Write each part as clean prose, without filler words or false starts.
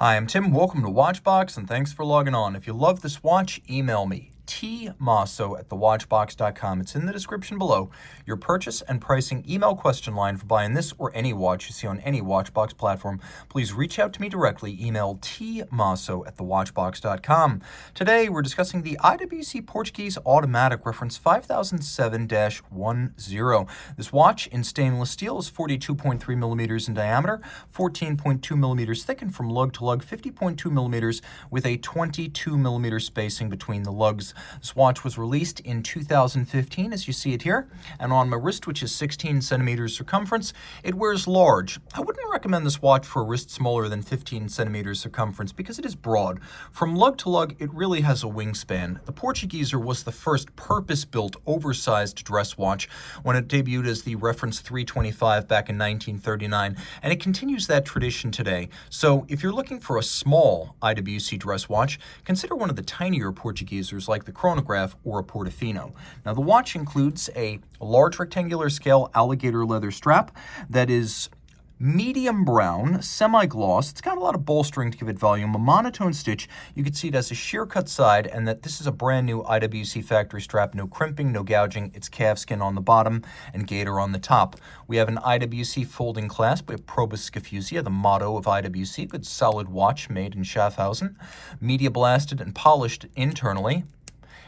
Hi, I'm Tim. Welcome to Watchbox, and thanks for logging on. If you love this watch, email me, tmosso@thewatchbox.com. It's in the description below. Your purchase and pricing email question line for buying this or any watch you see on any Watchbox platform. Please reach out to me directly. Email tmosso@thewatchbox.com. Today, we're discussing the IWC Portugieser Automatic reference 5007-10. This watch in stainless steel is 42.3 millimeters in diameter, 14.2 millimeters thick, and from lug to lug 50.2 millimeters with a 22 millimeter spacing between the lugs. This watch was released in 2015, as you see it here, and on my wrist, which is 16 centimeters circumference, it wears large. I wouldn't recommend this watch for a wrist smaller than 15 centimeters circumference because it is broad. From lug to lug, it really has a wingspan. The Portugieser was the first purpose-built, oversized dress watch when it debuted as the reference 325 back in 1939, and it continues that tradition today. So if you're looking for a small IWC dress watch, consider one of the tinier Portugiesers like the chronograph or a Portofino. Now, the watch includes a large rectangular scale alligator leather strap that is medium brown, semi-gloss. It's got a lot of bolstering to give it volume, a monotone stitch. You can see it has a sheer cut side, and that this is a brand new IWC factory strap. No crimping, no gouging. It's calfskin on the bottom and gator on the top. We have an IWC folding clasp. We have Probus Scafusia, the motto of IWC. Good solid watch made in Schaffhausen. Media blasted and polished internally,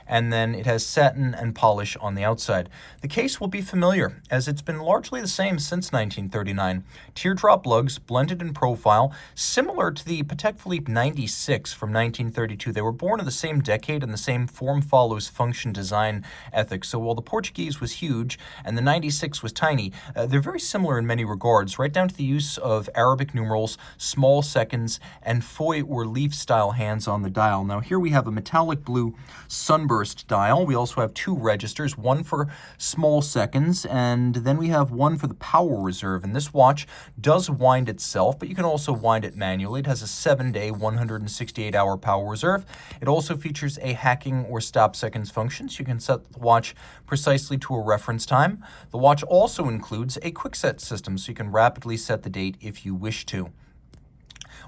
and then it has satin and polish on the outside. The case will be familiar, as it's been largely the same since 1939. Teardrop lugs, blended in profile, similar to the Patek Philippe 96 from 1932. They were born in the same decade and the same form follows function design ethics. So while the Portuguese was huge and the 96 was tiny, they're very similar in many regards, right down to the use of Arabic numerals, small seconds, and foy or leaf style hands on the dial. Now here we have a metallic blue sunburst dial. We also have two registers, one for small seconds, and then we have one for the power reserve. And this watch does wind itself, but you can also wind it manually. It has a 7-day, 168-hour power reserve. It also features a hacking or stop seconds function, so you can set the watch precisely to a reference time. The watch also includes a quick set system, so you can rapidly set the date if you wish to.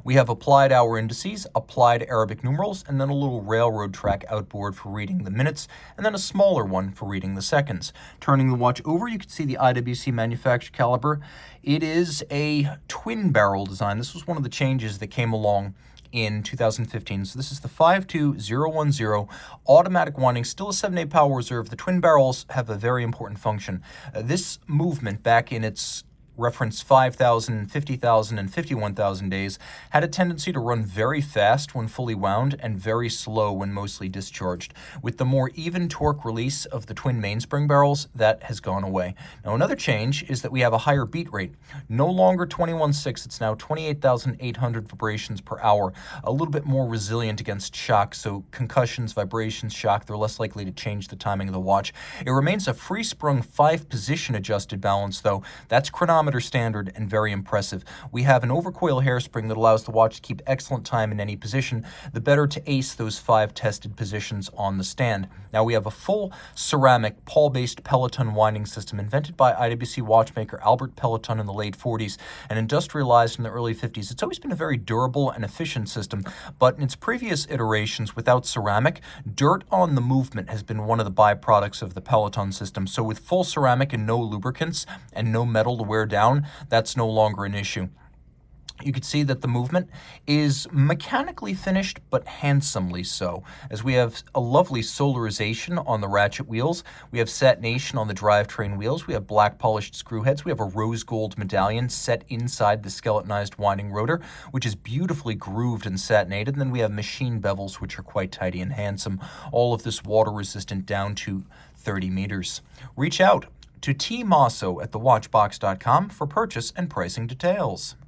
We have applied hour indices, applied Arabic numerals, and then a little railroad track outboard for reading the minutes, and then a smaller one for reading the seconds. Turning the watch over, you can see the Iwc Manufacture Caliber. It is a twin barrel design. This was one of the changes that came along in 2015. So this is the 52010 automatic winding, still a 7-day power reserve. The twin barrels have a very important function. This movement back in its reference 5,000, 50,000, and 51,000 days, had a tendency to run very fast when fully wound and very slow when mostly discharged. With the more even torque release of the twin mainspring barrels, that has gone away. Now, another change is that we have a higher beat rate. No longer 21.6, it's now 28,800 vibrations per hour, a little bit more resilient against shock, so concussions, vibrations, shock, they're less likely to change the timing of the watch. It remains a free-sprung 5-position adjusted balance, though. That's chronometer standard and very impressive. We have an overcoil hairspring that allows the watch to keep excellent time in any position, the better to ace those 5 tested positions on the stand. Now we have a full ceramic pawl-based Peloton winding system invented by IWC watchmaker Albert Peloton in the late 40s and industrialized in the early 50s. It's always been a very durable and efficient system, but in its previous iterations without ceramic, dirt on the movement has been one of the byproducts of the Peloton system. So with full ceramic and no lubricants and no metal to wear down, that's no longer an issue. You can see that the movement is mechanically finished, but handsomely so, as we have a lovely solarization on the ratchet wheels. We have satination on the drivetrain wheels. We have black polished screw heads. We have a rose gold medallion set inside the skeletonized winding rotor, which is beautifully grooved and satinated. And then we have machine bevels, which are quite tidy and handsome. All of this water resistant down to 30 meters. Reach out to Team Mosso at thewatchbox.com for purchase and pricing details.